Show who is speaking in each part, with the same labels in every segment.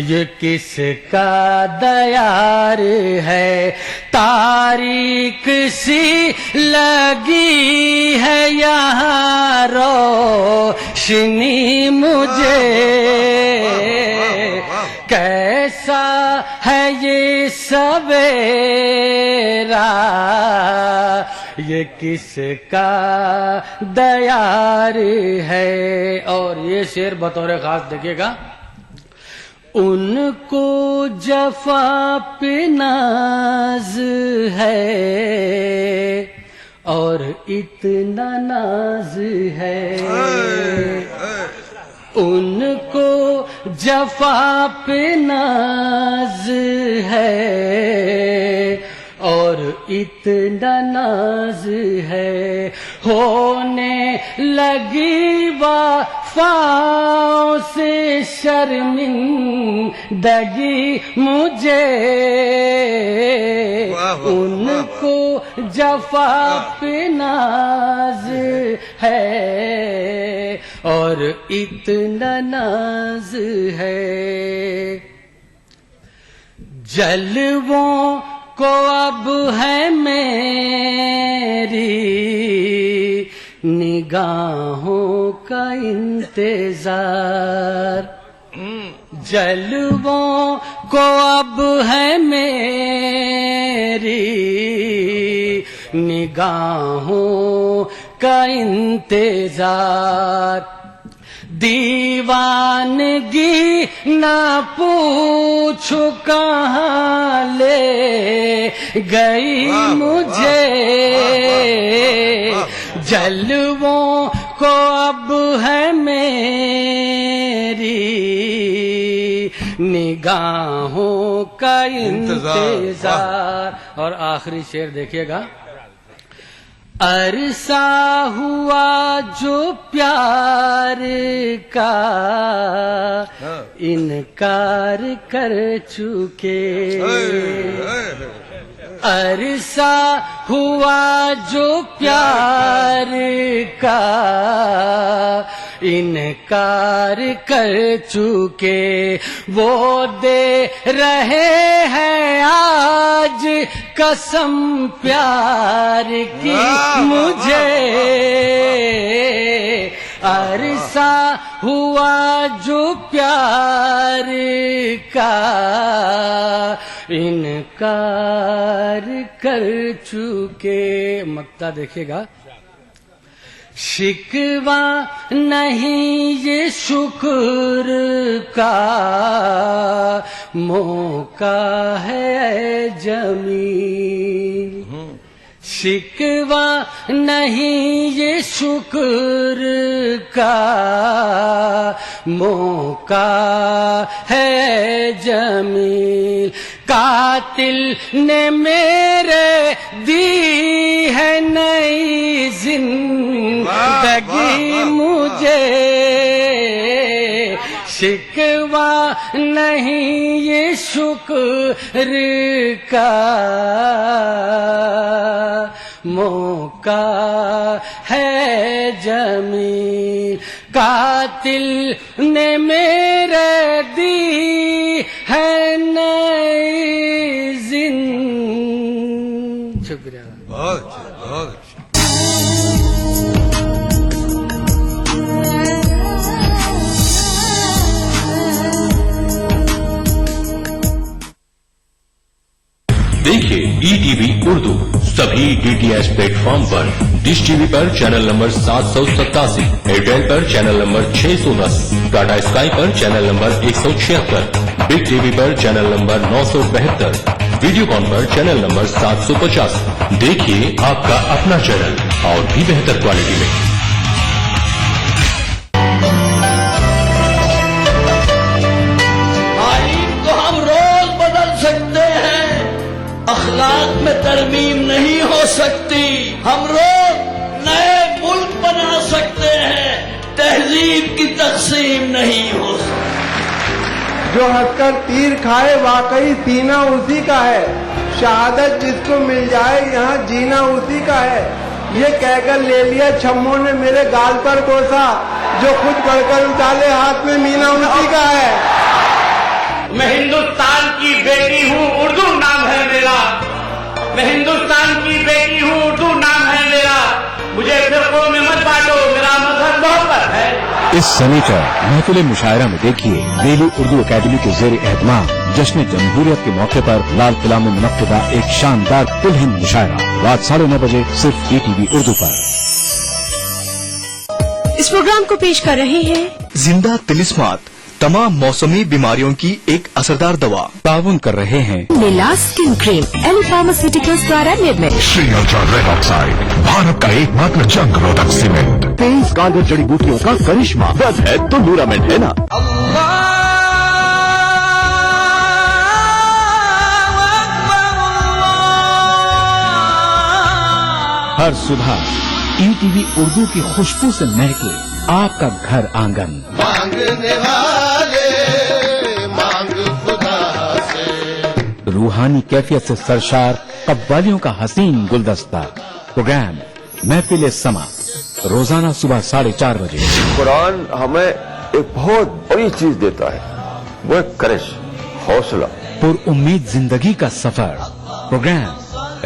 Speaker 1: یہ کس کا دیار ہے، تاریک سی لگی ہے یہاں روشنی مجھے، کیسا ہے یہ سویرا، یہ کس کا دیار ہے۔ اور یہ شعر بطور خاص دیکھیے گا، ان کو جفا پہ ناز ہے اور اتنا ناز ہے، ان کو جفا پہ ناز ہے اور اتنا ناز ہے، ہونے لگی وفاؤں سے شرمندگی مجھے، ان کو جفا پہ ناز ہے اور اتنا ناز ہے، جلووں کو اب ہے میری نگاہوں کا انتظار، جلووں کو اب ہے میری نگاہوں کا انتظار، دیوانگی نہ پوچھو کہاں لے گئی مجھے، جلووں کو اب ہے میری نگاہوں کا انتظار۔ اور آخری شعر دیکھیے گا، عرصہ ہوا جو پیار کا انکار کر چکے، عرصہ ہوا جو پیار کا انکار کر چکے، وہ دے رہے ہیں آج قسم پیار کی مجھے، عرصہ ہوا جو پیار کا انکار کر چکے۔ مقطع دیکھیے گا، شکوہ نہیں یہ شکر کا موقع ہے اے جمیل، شکوہ نہیں یہ شکر کا موقع ہے جمیل، قاتل نے میرے دی ہے نئی زندگی مجھے، شکوہ نہیں یہ شکر کا موقع ہے جمیل، قاتل نے میرے دی ہے نئی زندگی۔ شکریہ،
Speaker 2: بہت اچھا، بہت اچھا۔
Speaker 3: دیکھیے ای ٹی وی اردو سبھی D T H platform پر، ڈش ٹی وی پر چینل نمبر 787، ایئرٹیل پر چینل نمبر 610، ٹاٹا اسکائی پر channel number 176، big T V پر چینل نمبر 972، ویڈیو کان پر چینل نمبر 750۔ دیکھیے آپ کا اپنا چینل اور بھی بہتر کوالٹی میں۔
Speaker 4: اخلاق میں ترمیم نہیں ہو سکتی، ہم لوگ نئے ملک بنا سکتے ہیں، تہذیب کی تقسیم نہیں ہو سکتی۔
Speaker 5: جو ہنس کر تیر کھائے واقعی سینہ اسی کا ہے، شہادت جس کو مل جائے یہاں جینا اسی کا ہے، یہ کہہ کر لے لیا چھموں نے میرے گال پر بوسا، جو خود بڑھ کر اٹھالے ہاتھ میں مینا اسی کا ہے۔
Speaker 1: मैं हिंदुस्तान की बेटी हूँ, उर्दू नाम है मेरा। मैं हिंदुस्तान की बेटी हूँ, उर्दू नाम है मेरा। मुझे फिरकों में मत बांटो, मेरा मजहब मोहब्बत है।
Speaker 2: इस सनीचर महफिल मुशायरा में देखिए दिल्ली उर्दू अकेडमी के जेर एहतमाम जश्न जमहूरियत के मौके पर लाल किला में मुनक्किदा एक शानदार कुल हिंद मुशायरा रात 9:30 बजे सिर्फ ETV उर्दू पर।
Speaker 6: इस प्रोग्राम को पेश कर रहे हैं
Speaker 7: जिंदा तिलिस्मात, तमाम मौसमी बीमारियों की एक असरदार दवा।
Speaker 2: ताउन कर रहे हैं
Speaker 6: नीला स्किन क्रीम, एल फार्मास्यूटिकल्स द्वारा निर्मित।
Speaker 8: Shri ultra red oxide, Bharat का एकमात्र जंग रोधक सीमेंट।
Speaker 2: 23 कारगर जड़ी बूटियों का करिश्मा बस है तो न्यूरामेंट है ना। हर सुबह ETV उर्दू की खुशबू से महके आपका घर आंगन।
Speaker 9: मांगने वाले मांग खुदा से।
Speaker 2: रूहानी कैफियत से सरशार कव्वालियों का हसीन गुलदस्ता। प्रोग्राम महफिल समा रोजाना सुबह 4:30 बजे।
Speaker 10: कुरान हमें एक बहुत बड़ी चीज देता है, वो एक करिश, हौसला।
Speaker 2: पुर उम्मीद जिंदगी का सफर। प्रोग्राम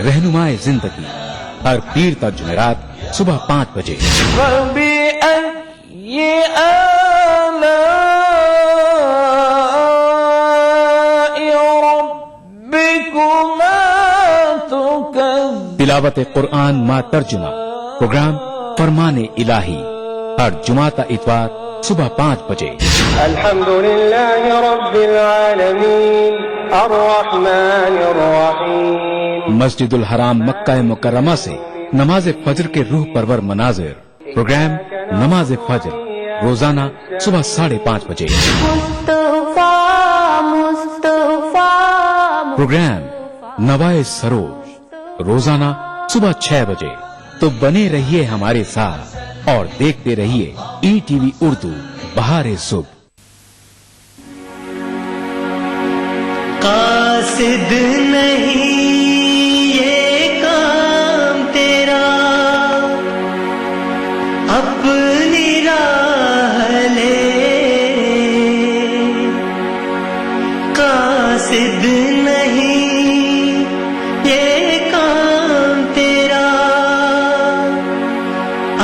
Speaker 2: रहनुमाए जिंदगी हर पीर तक जुमेरात सुबह 5 बजे। तिलावत कुरान मा तर्जुमा। प्रोग्राम फरमाने इलाही हर जुमाता इतवार सुबह 5 बजे।
Speaker 5: अल्हम्दुलिल्लाहि रब्बिल आलमीन अर्रहमानिर रहीम।
Speaker 2: मस्जिदुल हराम मक्का मुकर्रमा से नमाज फजर के रूह परवर मनाजिर। प्रोग्राम नमाज फजर रोजाना सुबह 5:30 बजे। प्रोग्राम नवाए सरोज रोजाना सुबह 6 बजे। तो बने रहिए हमारे साथ और देखते रहिए ETV उर्दू बहारे सुबह।
Speaker 1: कासिद नहीं ये काम तेरा, अपनी राह ले। कासिद नहीं ये काम तेरा,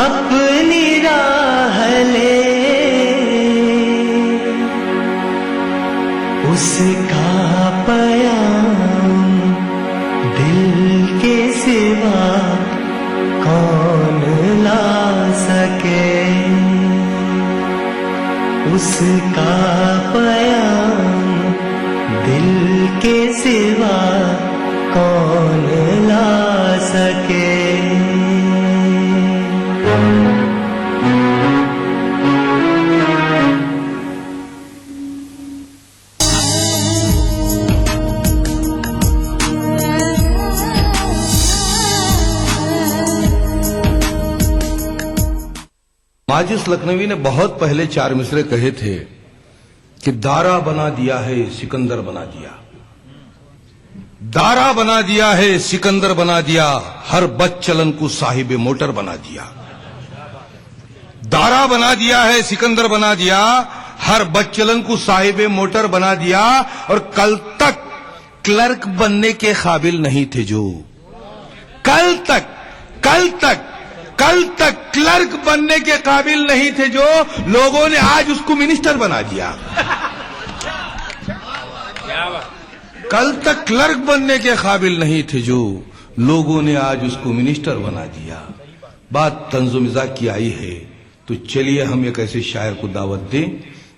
Speaker 1: अपनी राह ले। उसका पयाम दिल के सिवा कौन ला सके। उसका पयाम दिल के सिवा कौन ला सके।
Speaker 11: माजिद लखनवी ने बहुत पहले 4 मिसरे कहे थे कि दारा बना दिया है सिकंदर बना दिया। दारा बना दिया है सिकंदर बना दिया, हर बच्चलन को साहिब मोटर बना दिया। दारा बना दिया है सिकंदर बना दिया, हर बच्चलन को साहिब मोटर बना दिया। और कल तक क्लर्क बनने के काबिल नहीं थे जो, कल तक क्लर्क बनने के काबिल नहीं थे जो, लोगों ने आज उसको मिनिस्टर बना दिया। कल तक क्लर्क बनने के काबिल नहीं थे जो, लोगों ने आज उसको मिनिस्टर बना दिया। बात तंज़ो मिज़ाह की आई है तो चलिए हम एक ऐसे शायर को दावत दें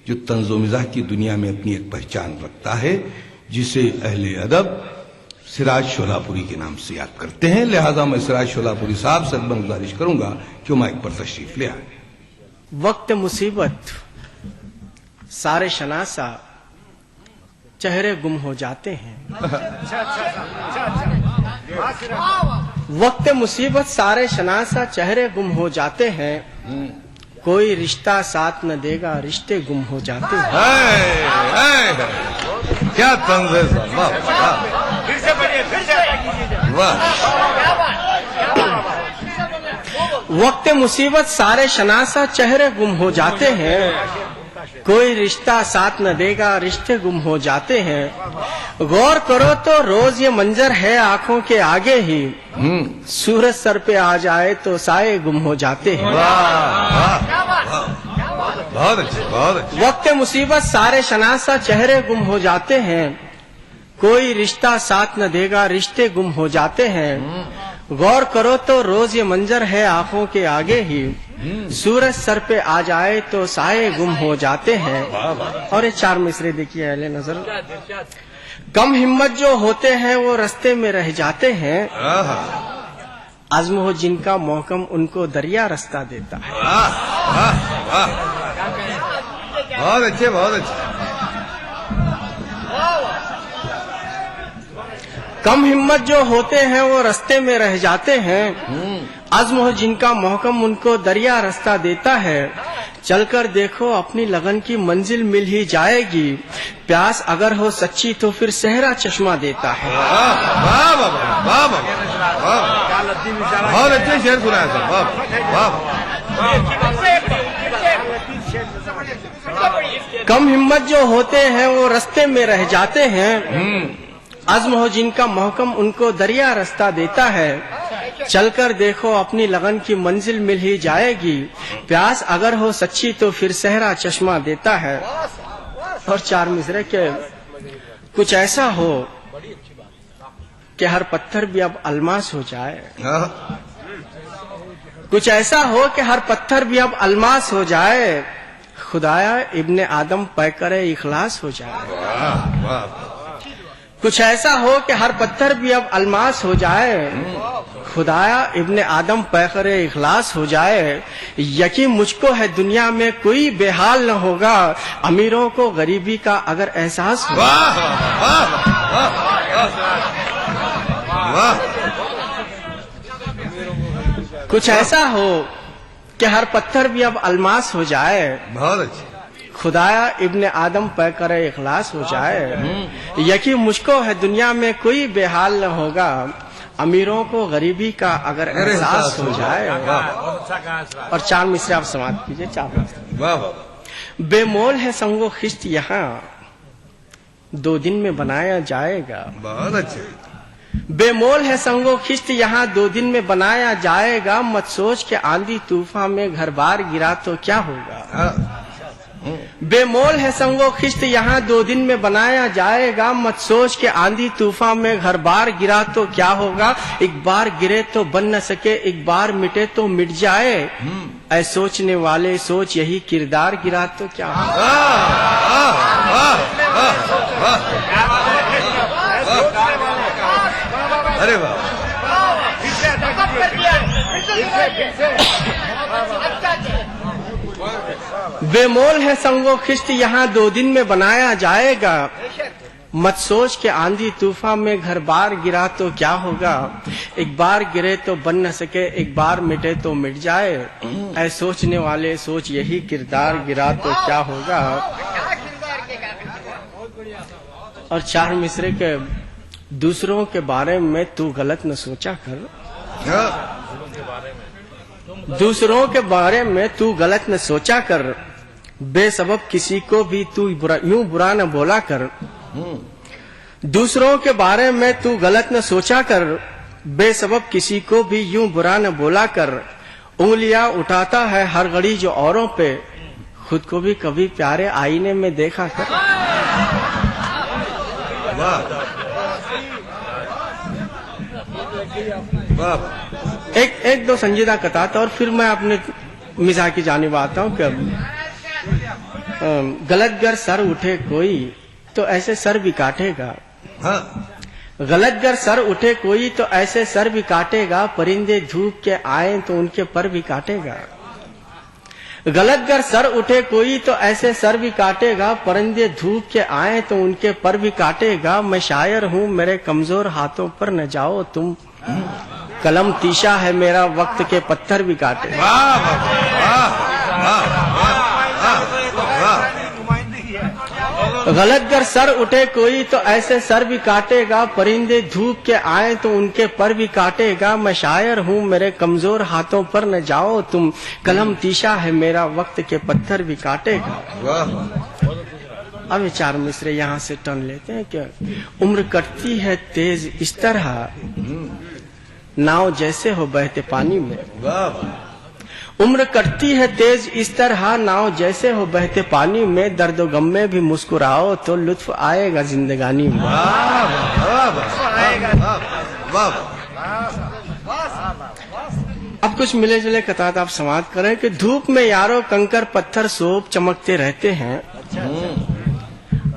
Speaker 11: जो तंज़ो मिज़ाह की दुनिया में अपनी एक पहचान रखता है, जिसे अहले अदब सिराज शोलापुरी के नाम से याद करते हैं। लिहाजा मैं सिराज शोलापुरी साहब से गुजारिश करूंगा कि वो माइक पर तशरीफ ले आए।
Speaker 1: वक्त मुसीबत सारे शनासा चेहरे गुम हो जाते हैं। वक्त मुसीबत सारे शनासा चेहरे गुम हो जाते हैं। कोई रिश्ता साथ न देगा, रिश्ते गुम हो जाते हैं।
Speaker 11: क्या तंज है साहब, वाह।
Speaker 1: वक्त मुसीबत सारे शनासा चेहरे गुम हो जाते हैं। कोई रिश्ता साथ न देगा, रिश्ते गुम हो जाते हैं। गौर करो तो रोज ये मंजर है आंखों के आगे ही, सूरज सर पे आ जाए तो साए गुम हो जाते हैं।
Speaker 11: बहुत अच्छे, बहुत अच्छे।
Speaker 1: वक्त मुसीबत सारे शनासा चेहरे गुम हो जाते हैं। कोई रिश्ता साथ न देगा, रिश्ते गुम हो जाते हैं। गौर करो तो रोज ये मंजर है आंखों के आगे ही, सूरज सर पे आ जाए तो साए गुम हो जाते हैं। और ये 4 मिसरे देखिए अहले नजर। कम हिम्मत जो होते हैं वो रास्ते में रह जाते हैं। आज़म हो जिनका मौकम उनको दरिया रास्ता देता है।
Speaker 11: बहुत अच्छे, बहुत अच्छे।
Speaker 1: कम हिम्मत जो होते हैं वो रास्ते में रह जाते हैं। आज़म हो जिनका मौकम उनको दरिया रास्ता देता है। चलकर देखो अपनी लगन की मंजिल मिल ही जाएगी, प्यास अगर हो सच्ची तो फिर सहरा चश्मा देता है।
Speaker 11: वाह वाह वाह वाह, बहुत अच्छे शेर सुनाया सर। वाह वाह।
Speaker 1: कम हिम्मत जो होते हैं वो रास्ते में रह जाते हैं। आज़म हो जिनका महकम उनको दरिया रास्ता देता है। चलकर देखो अपनी लगन की मंजिल मिल ही जाएगी, प्यास अगर हो सच्ची तो फिर सहरा चश्मा देता है। और 4 मिसरे के कुछ ऐसा हो कि हर पत्थर भी अब अलमास हो जाए। कुछ ऐसा हो कि हर पत्थर भी अब अलमास हो जाए, खुदाया इब्ने आदम पैकरे इखलास हो जाए। कुछ ऐसा हो कि हर पत्थर भी अब अलमास हो जाए, खुदाया इब्ने आदम पैकरे इखलास हो जाए। यकीन मुझको है दुनिया में कोई बेहाल न होगा, अमीरों को गरीबी का अगर एहसास हो। कुछ ऐसा हो कि हर पत्थर भी अब अलमास हो जाए।
Speaker 11: बहुत अच्छे।
Speaker 1: खुदाया इब्ने आदम पे करे इखलास हो जाए। यकीन मुझको है दुनिया में कोई बेहाल न होगा, अमीरों को गरीबी का अगर एहसास हो जाए। और 4 मिसरे आप समाप्त कीजिए। 4 मिसरे।
Speaker 11: वाह वाह।
Speaker 1: बेमोल है संगो खिश्त यहाँ 2 दिन में बनाया जाएगा।
Speaker 11: बहुत अच्छे।
Speaker 1: बेमोल है संगो खिश्त यहाँ 2 दिन में बनाया जाएगा, मत सोच के आंधी तूफान में घर बार गिरा तो क्या होगा। बेमोल है संगो खिश्त यहाँ 2 दिन में बनाया जाएगा, मत सोच के आंधी तूफान में घर बार गिरा तो क्या होगा। एक बार गिरे तो बन न सके, एक बार मिटे तो मिट जाए, ऐ सोचने वाले सोच यही किरदार गिरा तो क्या होगा।
Speaker 11: अरे वाह।
Speaker 1: बेमोल है संगो खिश्त यहाँ 2 दिन में बनाया जाएगा, मत सोच के आंधी तूफान में घर बार गिरा तो क्या होगा। एक बार गिरे तो बन न सके, एक बार मिटे तो मिट जाए, ऐ सोचने वाले सोच यही किरदार गिरा तो क्या होगा। और 4 मिसरे के दूसरों के बारे में तू गलत न सोचा कर। दूसरों के बारे में तू गलत न सोचा कर, बेसबब किसी को भी तू यूं बुरा न बोला कर। दूसरों के बारे में तू गलत न सोचा कर, बेसबब किसी को भी यूं बुरा न बोला कर। उंगलियां उठाता है हर घड़ी जो औरों पे, खुद को भी कभी प्यारे आईने में देखा कर। एक 2 संजीदा कतात और फिर मैं अपने मिजाज की जानिब आता हूँ कि गलत गर सर उठे कोई तो ऐसे सर भी काटेगा। गलत गर सर उठे कोई तो ऐसे सर भी काटेगा, परिंदे धूप के आए तो उनके पर भी काटेगा। गलत गर सर उठे कोई तो ऐसे सर भी काटेगा, परिंदे धूप के आए तो उनके पर भी काटेगा। मैं शायर हूँ मेरे कमजोर हाथों पर न जाओ तुम, कलम तीशा है मेरा वक्त के पत्थर भी काटे। गलत गर सर उठे कोई तो ऐसे सर भी काटेगा, परिंदे धूप के आए तो उनके पर भी काटेगा। मैं शायर हूँ मेरे कमजोर हाथों पर न जाओ तुम, कलम तीशा है मेरा वक्त के पत्थर भी काटेगा। अब ये चार मिसरे यहाँ से टर्न लेते हैं कि उम्र कटती है तेज इस तरह, नाव जैसे हो बहते पानी में। उम्र कटती है तेज इस तरह, नाव जैसे हो बहते पानी में। दर्द व गम में भी मुस्कुराओ तो लुत्फ आएगा जिंदगानी में। अब कुछ मिले जुले कतार आप समाप्त करें कि धूप में यारो कंकर पत्थर सोप चमकते रहते हैं,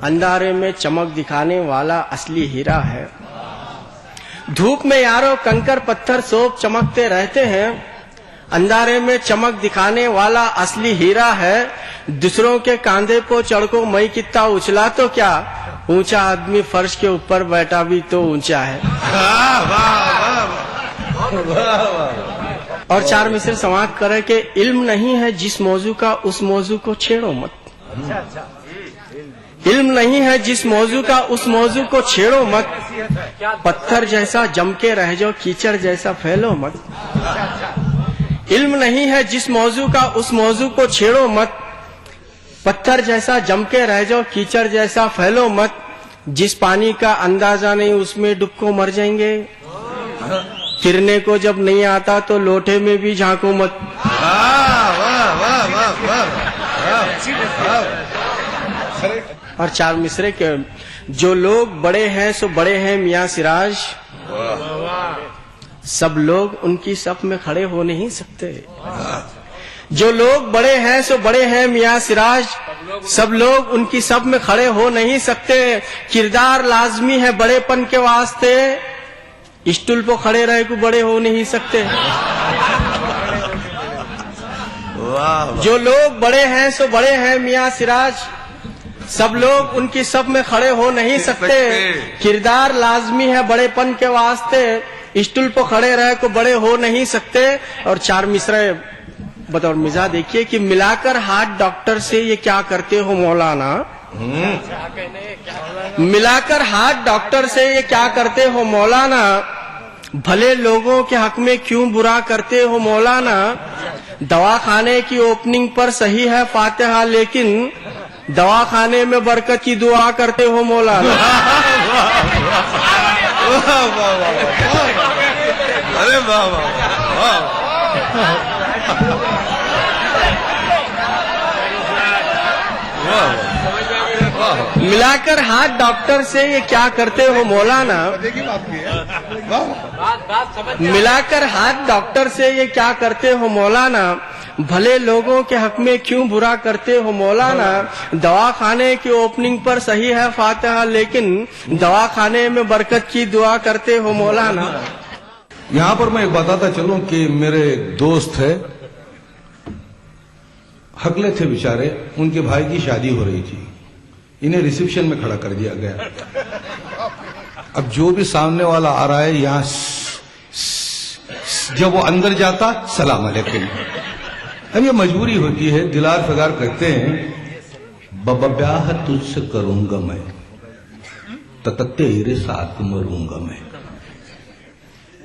Speaker 1: अंधारे में चमक दिखाने वाला असली हीरा है। धूप में यारो कंकर पत्थर सोप चमकते रहते हैं, अंधारे में चमक दिखाने वाला असली हीरा है। दूसरों के कांधे को चढ़ को मैं कितना उछला तो क्या, ऊंचा आदमी फर्श के ऊपर बैठा भी तो ऊंचा है। और चार मिसरे समाप्त करें कि इल्म नहीं है जिस मौजू का उस मौजू को छेड़ो मत। इल्म नहीं है जिस मौजू का उस मौजू को छेड़ो मत, पत्थर जैसा जम के रह जाओ कीचड़ जैसा फैलो मत। इल्म नहीं है जिस मौजू का उस मौजू को छेड़ो मत, पत्थर जैसा जम के रह जाओ कीचड़ जैसा फैलो मत। जिस पानी का अंदाजा नहीं उसमें डूब को मर जाएंगे, तिरने को जब नहीं आता तो लोटे में भी झांको मत। और चार मिसरे के जो लोग बड़े हैं सो बड़े हैं मियाँ सिराज, सब लोग उनकी सफ में खड़े हो नहीं सकते। जो लोग बड़े हैं सो बड़े हैं मियाँ सिराज, सब लोग उनकी सफ में खड़े हो नहीं सकते। किरदार लाजमी है बड़ेपन के वास्ते, स्टूल पर खड़े रहे को बड़े हो नहीं सकते। जो लोग बड़े हैं सो बड़े हैं मियाँ सिराज, सब लोग उनकी सब में खड़े हो नहीं सकते। किरदार लाजमी है बड़ेपन के वास्ते, स्टूल पर खड़े रहे को बड़े हो नहीं सकते। और चार मिसरे बतौर मिजा देखिए कि मिलाकर हाथ डॉक्टर से ये क्या करते हो मौलाना, मिलाकर हाथ डॉक्टर से ये क्या करते हो मौलाना, भले लोगों के हक में क्यों बुरा करते हो मौलाना। दवाखाने की ओपनिंग पर सही है फातिहा, लेकिन दवाखाने में बरकत की दुआ करते हो मौलाना।
Speaker 11: अरे वाह
Speaker 1: मिलाकर हाथ डॉक्टर से ये क्या करते हो मौलाना, मिलाकर हाथ डॉक्टर से ये क्या करते हो मौलाना। भले लोगों के हक में क्यों बुरा करते हो मौलाना। दवाखाने की ओपनिंग पर सही है फातिहा, लेकिन दवाखाने में बरकत की दुआ करते हो मौलाना।
Speaker 11: यहाँ पर मैं एक बताता चलूं कि मेरे दोस्त है, हकले थे बेचारे, उनके भाई की शादी हो रही थी, इन्हें रिसेप्शन में खड़ा कर दिया गया। अब जो भी सामने वाला आ रहा है यहाँ जब वो अंदर जाता सलाम अलैकुम। अब ये मजबूरी होती है, दिलार फगार करते हैं, बब्बा ब्याह तुझसे करूंगा मैं, तथा तेरे साथ मरूंगा मैं।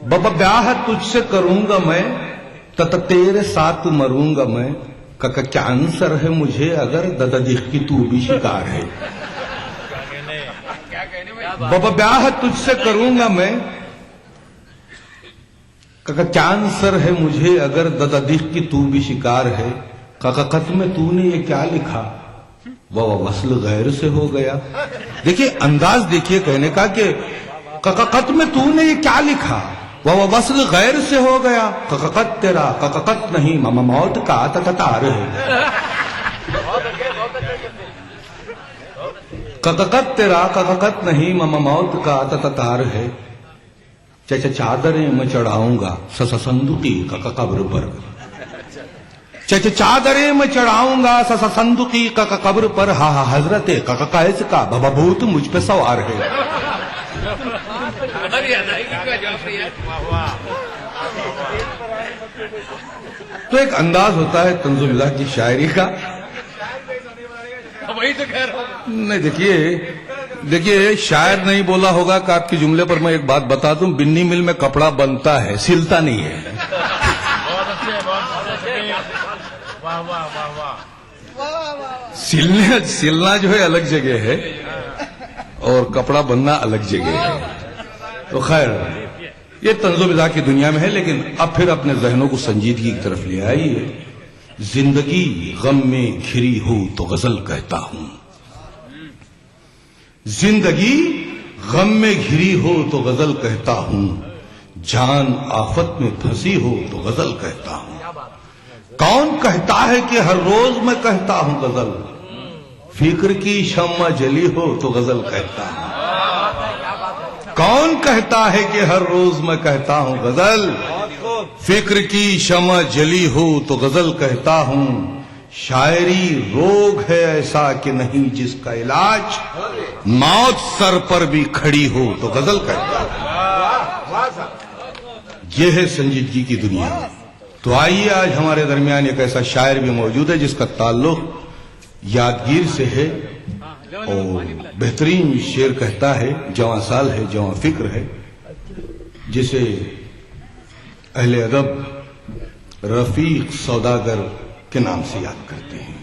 Speaker 11: बब्बा ब्याह तुझसे करूंगा मैं, तथा तेरे साथ मरूंगा मैं। काका क्या आंसर है मुझे अगर दादा दिख की तू भी शिकार है। बाबा ब्याह तुझसे करूंगा मैं, काका क्या आंसर है मुझे अगर दादा दिख की तू भी शिकार है। काका खत में तूने ये क्या लिखा, वह वसल गैर से हो गया। देखिए अंदाज देखिए कहने का कि काका खत में तूने ये क्या लिखा, वह वसल गैर से हो गया। कककत तेरा कककत नहीं मामा मौत का ततार है। कककत तेरा कककत नहीं मामा मौत का ततार है। चाचा चादरें मैं चढ़ाऊंगा संदुकी का कब्र पर। चाचा चादरें मैं चढ़ाऊंगा संदुकी का कब्र पर। हा हा हजरत कैस का बाबा भूत मुझ पे सवार है। तो एक अंदाज होता है तंज़ो मिज़ाज की शायरी का।
Speaker 1: वही तो कह रहा हूँ।
Speaker 11: नहीं, देखिए शायर नहीं बोला होगा कि आपके जुमले पर मैं एक बात बता दूं, बिन्नी मिल में कपड़ा बनता है, सिलता नहीं है।
Speaker 1: बहुत अच्छे, बहुत अच्छे। वाह वाह वाह वाह।
Speaker 11: सिलना जो है अलग जगह है और कपड़ा बनना अलग जगह है। तो खैर ये तंज़ो मिज़ाह की दुनिया में है, लेकिन अब फिर अपने जहनों को संजीदगी की तरफ ले आइए। जिंदगी गम में घिरी हो तो गजल कहता हूं, जिंदगी गम में घिरी हो तो गजल कहता हूं, जान आफत में फंसी हो तो गजल कहता हूं। कौन कहता है कि हर रोज मैं कहता हूं गजल, फिक्र की शम्मा जली हो तो गजल कहता हूं। कौन कहता है कि हर रोज मैं कहता हूं गजल, फिक्र की शम्मा जली हो तो गजल कहता हूं। शायरी रोग है ऐसा कि नहीं जिसका इलाज, मौत सर पर भी खड़ी हो तो गजल कहता हूं। यह है संजीदगी की दुनिया। तो आइए आज हमारे दरमियान एक ऐसा शायर भी मौजूद है जिसका ताल्लुक यादगीर से है और बेहतरीन शेर कहता है, जवां साल है जवां फिक्र है, जिसे अहले अदब रफीक सौदागर के नाम से याद करते हैं।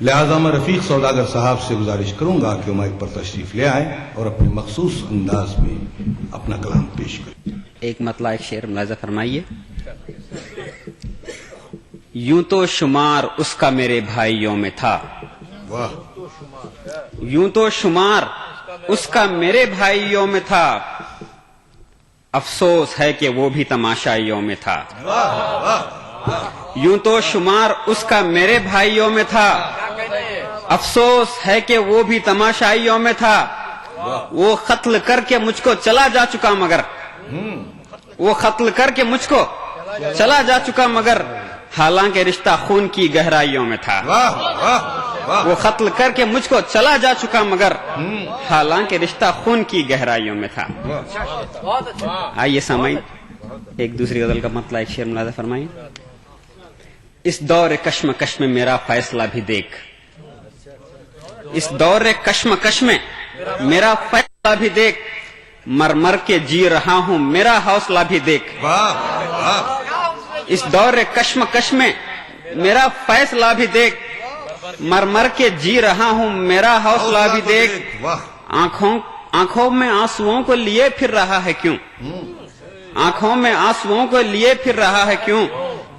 Speaker 11: लिहाजा मैं रफीक सौदागर साहब से गुजारिश करूंगा कि वो माइक पर तशरीफ ले आए और अपने मखसूस अंदाज में अपना कलाम पेश करें।
Speaker 12: एक मतला एक शेर मुलाजा फरमाइए। यूं तो शुमार उसका मेरे भाइयों में था,
Speaker 11: वाह।
Speaker 12: यूं तो शुमार उसका मेरे भाइयों में था, अफसोस है कि वो भी तमाशाइयों में था। यूं तो शुमार उसका मेरे भाइयों में था, अफसोस है कि वो भी तमाशाइयों में था। वो कत्ल करके मुझको चला जा चुका मगर, वो कत्ल करके मुझको चला जा चुका मगर, हालांकि रिश्ता खून की गहराइयों में था। वो कत्ल करके मुझको चला जा चुका मगर, हालांकि रिश्ता खून की गहराइयों में था। आइए सामाइन एक दूसरी गजल का मतला एक शेर मुलाजा फरमाइए। इस दौर कश्मकश में मेरा फैसला भी देख, इस दौर कश्मकश में मेरा फैसला भी देख, मर मर के जी रहा हूं मेरा हौसला भी देख। इस दौर कश्मकश में मेरा फैसला भी देख, मर मर के जी रहा हूं मेरा हौसला भी देख। आंखों में आंसुओं को लिए फिर रहा है क्यों, आंखों में आंसुओं को लिए फिर रहा है क्यों,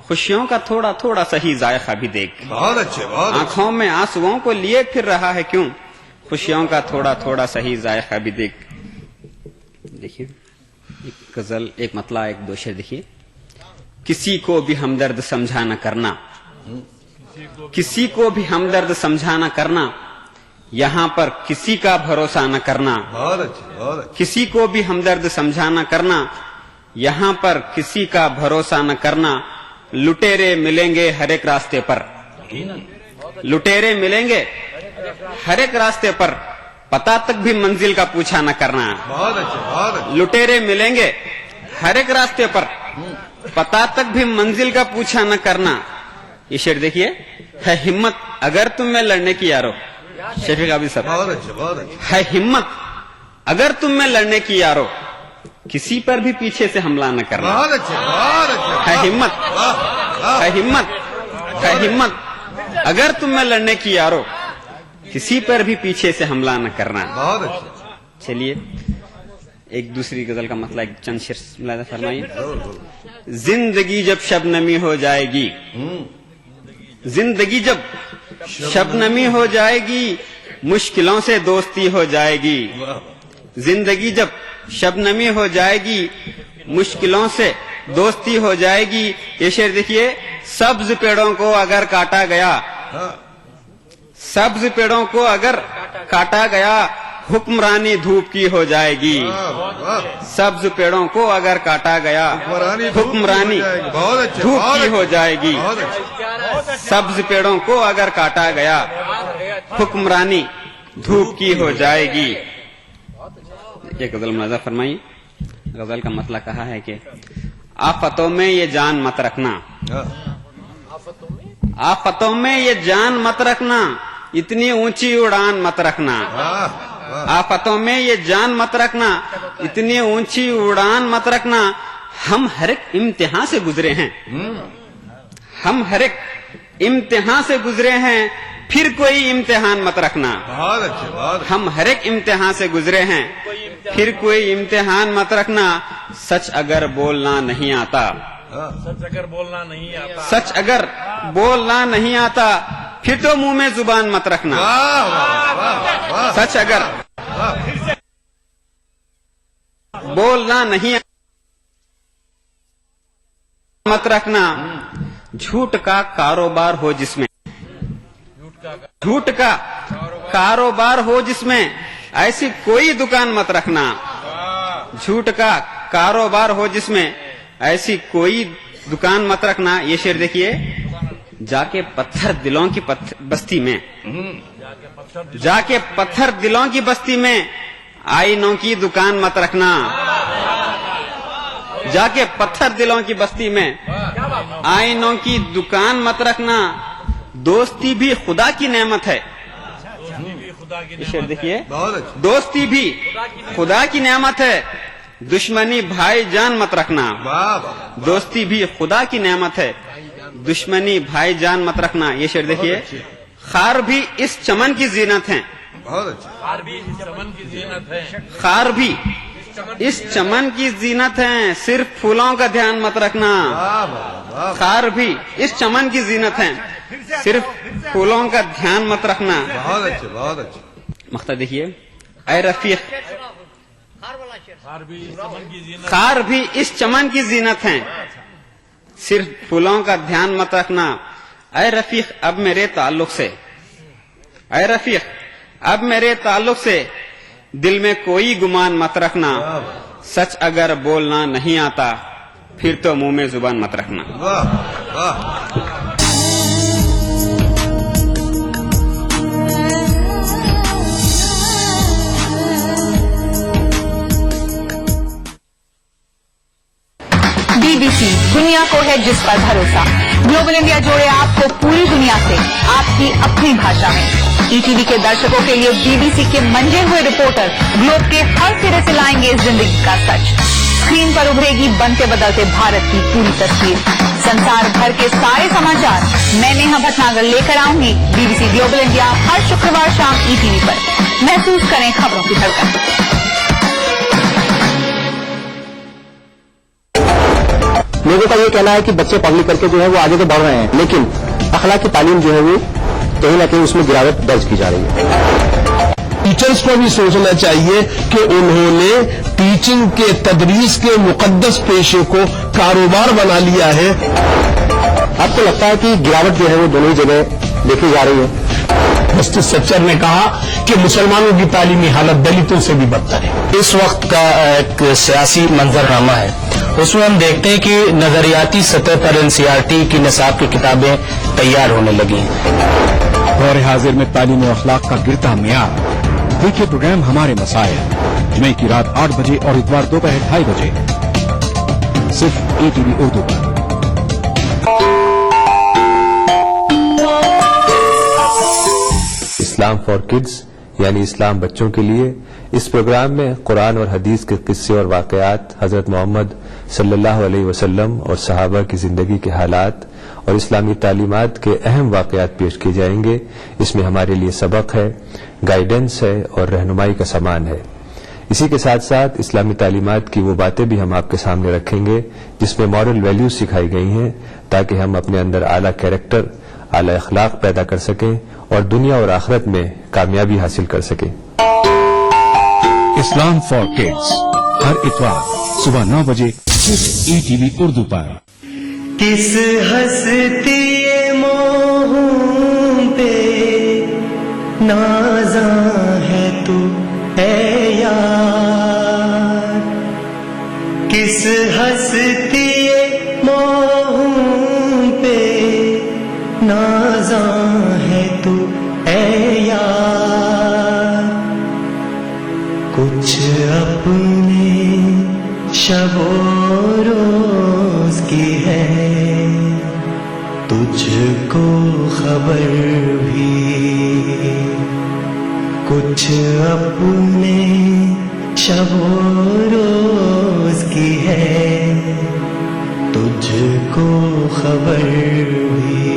Speaker 12: खुशियों का थोड़ा थोड़ा सही जायका भी देख।
Speaker 11: बहुत अच्छे, बहुत
Speaker 12: आंखों में आंसुओं को लिए फिर रहा है क्यों, खुशियों का थोड़ा थोड़ा सही जायका भी देख। देखिए एक गजल एक मतला एक दो शेर देखिए। किसी को भी हमदर्द समझाना करना, किसी को भी हमदर्द समझाना करना, यहाँ पर किसी का भरोसा न करना।
Speaker 11: बहुत अच्छे, बहुत अच्छे।
Speaker 12: किसी को भी हमदर्द समझाना करना, यहाँ पर किसी का भरोसा न करना। लुटेरे मिलेंगे हर एक रास्ते पर, लुटेरे मिलेंगे हर एक रास्ते पर, पता तक भी मंजिल का पूछा न करना।
Speaker 11: बहुत अच्छे, बहुत अच्छे।
Speaker 12: लुटेरे मिलेंगे हर एक रास्ते पर, पता तक भी मंजिल का पूछा न करना। ये शेर देखिए। है हिम्मत अगर तुम में लड़ने की यारो, शफीक आबिद साहब।
Speaker 11: बहुत अच्छे, बहुत अच्छे।
Speaker 12: है हिम्मत अगर तुम में लड़ने की यारो, किसी पर भी पीछे से हमला न करना।
Speaker 11: बहुत अच्छे, बहुत अच्छे।
Speaker 12: है हिम्मत, है हिम्मत, है हिम्मत अगर तुम में लड़ने की यारो, किसी पर भी पीछे से हमला न करना।
Speaker 11: बहुत अच्छे।
Speaker 12: चलिए एक दूसरी गजल का मतलब एक चंद शेर मुलाजा फरमाइए। जिंदगी जब शबनमी हो जाएगी, जिंदगी जब शबनमी हो जाएगी, मुश्किलों से दोस्ती हो जाएगी। जिंदगी जब शबनमी हो जाएगी, मुश्किलों से दोस्ती हो जाएगी। ये शेर देखिए। सब्ज पेड़ों को अगर काटा गया, सब्ज पेड़ों को अगर काटा गया, हुक्मरानी धूप की हो जाएगी। सब्ज पेड़ों को अगर काटा गया, हुक्मरानी धूप की हो जाएगी। सब्ज पेड़ों को अगर काटा गया, हुक्मरानी धूप की हो जाएगी। एक गजल मुलाजा फरमाइए। गजल का मतलब कहा है कि आफतों में ये जान मत रखना, आफतों में ये जान मत रखना, इतनी ऊंची उड़ान मत रखना, आफतों में ये जान मत रखना, इतनी ऊंची उड़ान मत रखना। हम हर एक इम्तिहान से गुजरे हैं, हम हर एक इम्तिहान से गुजरे हैं, फिर कोई इम्तिहान मत रखना।
Speaker 11: बहुत अच्छे, बहुत
Speaker 12: हम हर एक इम्तिहान से गुजरे हैं, फिर कोई इम्तिहान मत रखना। सच अगर बोलना नहीं आता, सच अगर बोलना नहीं आता, फिर तो मुंह में जुबान मत रखना। सच अगर बोलना नहीं मत रखना। झूठ का कारोबार हो जिसमें, झूठ का कारोबार हो जिसमें, ऐसी कोई दुकान मत रखना। झूठ का कारोबार हो जिसमें, ऐसी कोई दुकान मत रखना। ये शेर देखिए, जाके पत्थर दिलों की बस्ती में, जाके पत्थर दिलों की बस्ती में, आईनों की दुकान मत रखना। जाके पत्थर दिलों की बस्ती में, आईनों की दुकान मत रखना। दोस्ती भी खुदा की नेमत है। शेर देखिए, दोस्ती भी खुदा की नेमत है, दुश्मनी भाई जान मत रखना। दोस्ती भी खुदा की नेमत है, दुश्मनी भाई जान मत रखना। ये शेर देखिए, खार भी इस चमन की जीनत है, खार भी इस चमन की जीनत है, सिर्फ फूलों का ध्यान मत रखना। खार भी इस चमन की जीनत है, सिर्फ फूलों का ध्यान मत रखना।
Speaker 11: बहुत अच्छे, बहुत अच्छे।
Speaker 12: मख्ता देखिए, ऐ रफीक, खार भी इस चमन की जीनत है, सिर्फ फूलों का ध्यान मत रखना। ऐ रफीक अब मेरे ताल्लुक से, ऐ रफीक अब मेरे ताल्लुक से, दिल में कोई गुमान मत रखना। सच अगर बोलना नहीं आता, फिर तो मुंह में जुबान मत रखना।
Speaker 11: वाह वाह।
Speaker 6: BBC दुनिया को है जिस पर भरोसा। ग्लोबल इंडिया जोड़े आपको पूरी दुनिया से आपकी अपनी भाषा में। ETV के दर्शकों के लिए BBC के मंजे हुए रिपोर्टर ग्लोब के हर सिरे से लाएंगे जिंदगी का सच। स्क्रीन पर उभरेगी बनते बदलते भारत की पूरी तस्वीर। संसार भर के सारे समाचार मैं नेहा भटनागर लेकर आऊंगी BBC ग्लोबल इंडिया हर शुक्रवार शाम ETV पर। महसूस करें खबरों की धड़कन।
Speaker 13: लोगों का ये कहना है कि बच्चे पढ़ लिख करके जो है वो आगे तो बढ़ रहे हैं, लेकिन अखलाक की तालीम जो है वो कहीं ना कहीं उसमें गिरावट दर्ज की जा रही है।
Speaker 8: टीचर्स को भी सोचना चाहिए कि उन्होंने टीचिंग के तदरीस के मुकद्दस पेशे को कारोबार बना लिया है।
Speaker 13: आपको लगता है कि गिरावट जो है वो दोनों ही जगह देखी जा रही है?
Speaker 8: जस्टिस सच्चर ने कहा कि मुसलमानों की तालीमी हालत दलितों से भी बदतर है।
Speaker 14: इस वक्त का एक सियासी मंजरनामा है, उसमें हम देखते हैं कि नजरियाती सतह पर NCERT की निसाब की किताबें तैयार होने लगी हैं।
Speaker 2: दौर हाजिर में तालीम और अखलाक का गिरता मियार। देखिए प्रोग्राम हमारे मसाइल, जुमे की रात 8 बजे और इतवार दोपहर 2:30 बजे, सिर्फ ETV उर्दू पर।
Speaker 15: इस्लाम फॉर किड्स यानी इस्लाम बच्चों के लिए, इस प्रोग्राम में कुरान और हदीस के किस्से और वाकयात, हजरत मोहम्मद सल्लल्लाहु अलैहि वसल्लम और सहाबा की जिंदगी के हालात और इस्लामी तालीमात के अहम वाकयात पेश किए जाएंगे। इसमें हमारे लिए सबक है, गाइडेंस है और रहनुमाई का सामान है। इसी के साथ साथ इस्लामी तालीमात की वो बातें भी हम आपके सामने रखेंगे जिसमें मॉरल वैल्यूज सिखाई गई हैं, ताकि हम अपने अंदर आला कैरेक्टर, आला अखलाक पैदा कर सकें और दुनिया और आखिरत में कामयाबी हासिल कर सकें।
Speaker 2: इस्लाम फॉर किड्स हर इतवार सुबह 9 बजे सिर्फ ETV उर्दू पर।
Speaker 16: किस हस्ती मोहूं पे नाज़ा है तू है यार, किस हस्ती मोहूं पे नाज़ा है तू है यार, कुछ अपने शबो रोज की है تجھ کو خبر بھی کچھ اپنے شب و روز کی ہے، تجھ کو خبر بھی